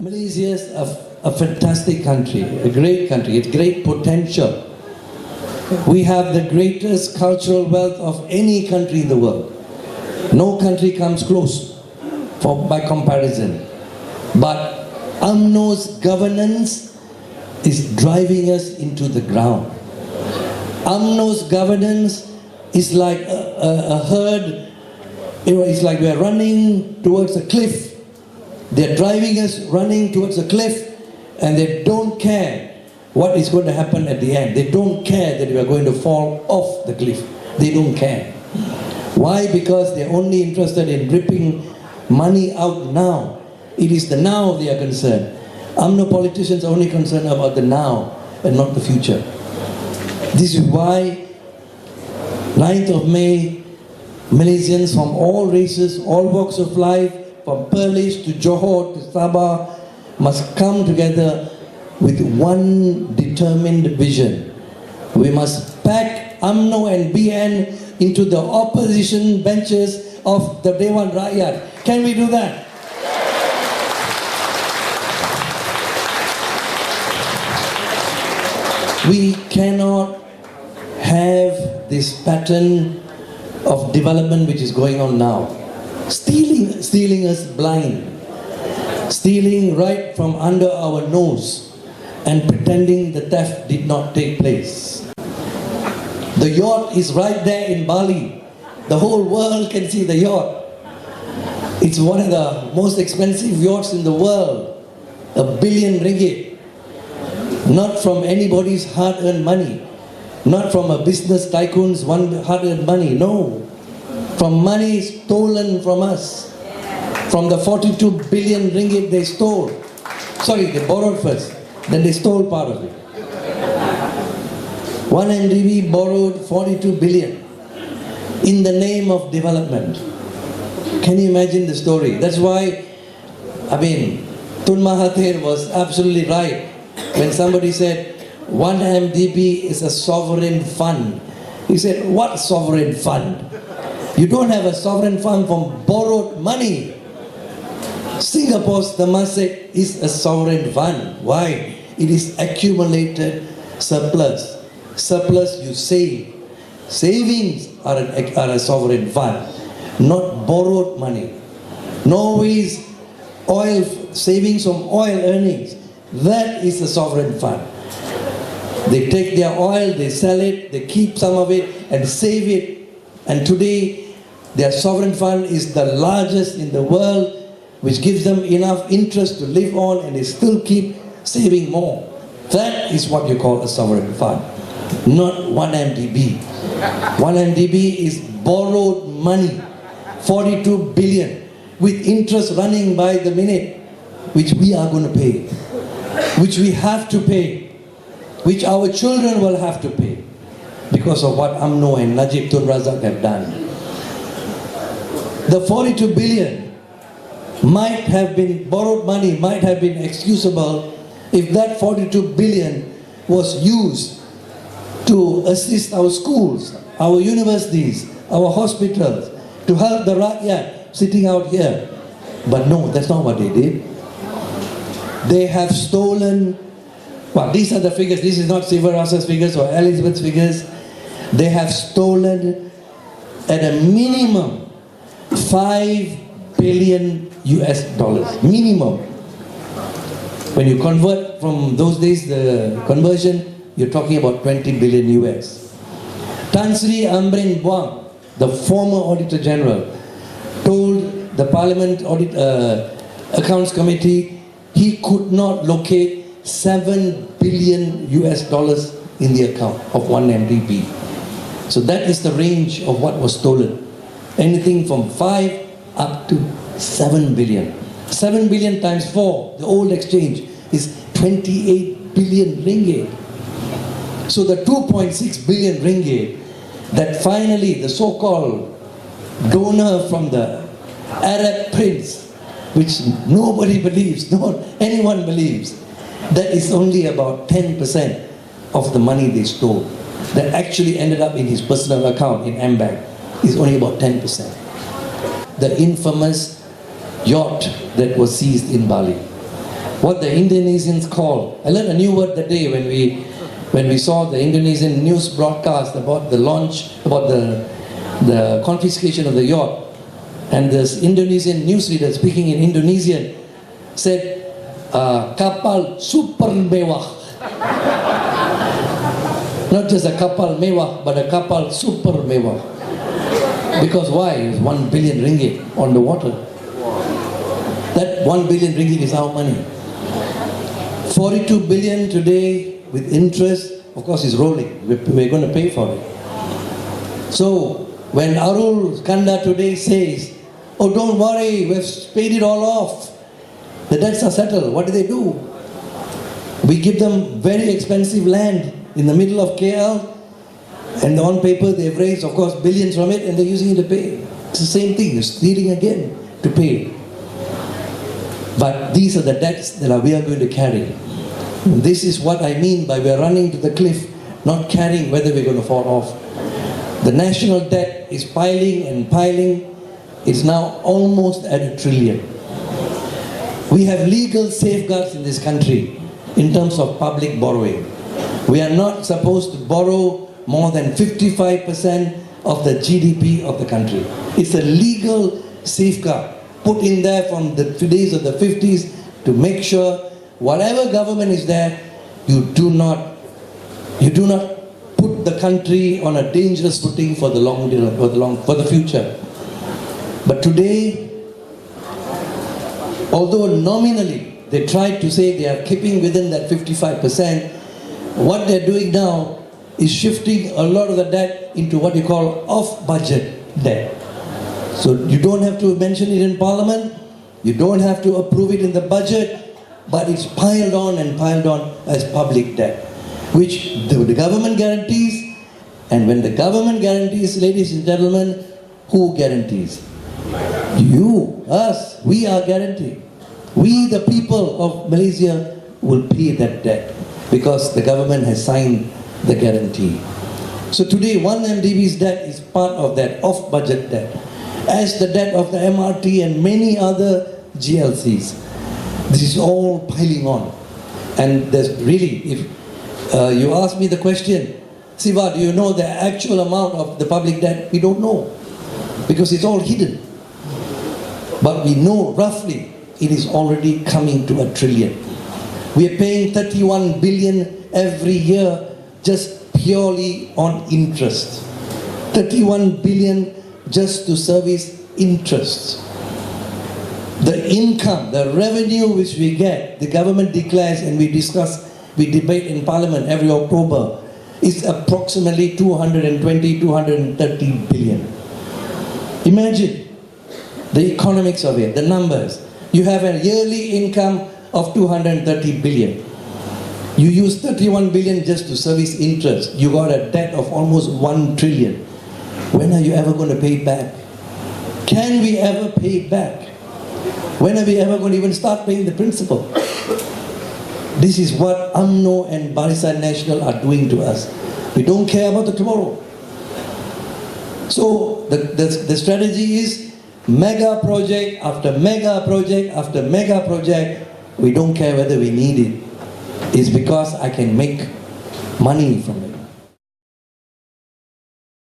Malaysia is a fantastic country, a great country, it's great potential. We have the greatest cultural wealth of any country in the world. No country comes close by comparison. But UMNO's governance is driving us into the ground. UMNO's governance is like a herd, it's like we are running towards a cliff. They're driving us running towards a cliff, and they don't care what is going to happen at the end. They don't care that we are going to fall off the cliff. They don't care. Why? Because they're only interested in ripping money out now. It is the now they are concerned. UMNO politicians are only concerned about the now and not the future. This is why 9th of May, Malaysians from all races, all walks of life, from Perlis to Johor to Sabah, must come together with one determined vision. We must pack UMNO and BN into the opposition benches of the Dewan Rakyat. Can we do that? We cannot have this pattern of development which is going on now. Stealing us blind. Stealing right from under our nose and pretending the theft did not take place. The yacht is right there in Bali. The whole world can see the yacht. It's one of the most expensive yachts in the world. R1 billion. Not from anybody's hard-earned money. Not from a business tycoon's hard-earned money. No. From money stolen from us. From the 42 billion ringgit they stole. Sorry, they borrowed first. Then they stole part of it. 1MDB borrowed 42 billion in the name of development. Can you imagine the story? That's why, Tun Mahathir was absolutely right when somebody said 1MDB is a sovereign fund. He said, what sovereign fund? You don't have a sovereign fund from borrowed money. Singapore's Temasek is a sovereign fund. Why? It is accumulated surplus. Surplus you save. Savings are a sovereign fund, not borrowed money. Norway's oil savings from oil earnings, that is a sovereign fund. They take their oil, they sell it, they keep some of it and save it. And today their sovereign fund is the largest in the world, which gives them enough interest to live on, and they still keep saving more. That is what you call a sovereign fund, not 1MDB. 1MDB is borrowed money, 42 billion, with interest running by the minute, which we are going to pay, which we have to pay, which our children will have to pay, because of what UMNO and Najib Tun Razak have done. The 42 billion might have been borrowed money, might have been excusable if that 42 billion was used to assist our schools, our universities, our hospitals, to help the rakyat sitting out here. But no, that's not what they did. They have stolen, well, these are the figures, this is not Sivarasa's figures or Elizabeth's figures. They have stolen at a minimum $5 billion US, minimum. When you convert from those days, the conversion, you're talking about 20 billion US. Tan Sri Amrin Buang, the former Auditor General, told the Parliament Accounts Committee he could not locate $7 billion US in the account of 1MDB. So that is the range of what was stolen. Anything from 5 up to 7 billion. 7 billion times 4, the old exchange, is 28 billion ringgit. So the 2.6 billion ringgit that finally the so-called donor from the Arab prince, which nobody believes, not anyone believes, that is only about 10% of the money they stole. That actually ended up in his personal account in M-Bank is only about 10%. The infamous yacht that was seized in Bali. what the Indonesians call, I learned a new word that day when we saw the Indonesian news broadcast about the launch, about the confiscation of the yacht. And this Indonesian newsreader speaking in Indonesian said, kapal super mewah. Not just a kapal mewah, but a kapal super mewah. Because why? It was 1 billion ringgit on the water. That 1 billion ringgit is our money. 42 billion today with interest, of course, is rolling. We're going to pay for it. So when Arul Kanda today says, oh, don't worry, we've paid it all off, the debts are settled, what do? We give them very expensive land in the middle of KL, and on paper they've raised, of course, billions from it, and they're using it to pay. It's the same thing, they're stealing again to pay. But these are the debts that we are going to carry. This is what I mean by we're running to the cliff, not caring whether we're going to fall off. The national debt is piling and piling. It's now almost at $1 trillion. We have legal safeguards in this country in terms of public borrowing. We are not supposed to borrow more than 55% of the GDP of the country. It's a legal safeguard put in there from the days of the 50s to make sure whatever government is there, you do not put the country on a dangerous footing for the future. But today, although nominally they tried to say they are keeping within that 55%, what they're doing now is shifting a lot of the debt into what you call off-budget debt. So you don't have to mention it in Parliament, you don't have to approve it in the budget, but it's piled on and piled on as public debt, which the government guarantees. And when the government guarantees, ladies and gentlemen, who guarantees? You, us, we are guaranteed. We, the people of Malaysia, will pay that debt because the government has signed the guarantee. So today, 1MDB's debt is part of that off-budget debt, as the debt of the MRT and many other GLCs. This is all piling on. And there's really, if you ask me the question, Siva, do you know the actual amount of the public debt? We don't know, because it's all hidden. But we know roughly it is already coming to $1 trillion. We are paying 31 billion every year just purely on interest. 31 billion just to service interest. The income, the revenue which we get, the government declares and we debate in Parliament every October, is approximately 220, 230 billion. Imagine the economics of it, the numbers. You have a yearly income of 230 billion. You use 31 billion just to service interest. You got a debt of almost 1 trillion. When are you ever going to pay it back? Can we ever pay it back? When are we ever going to even start paying the principal? This is what UMNO and Barisan Nasional are doing to us. We don't care about the tomorrow. So the strategy is mega project after mega project after mega project. We don't care whether we need it. It's because I can make money from it.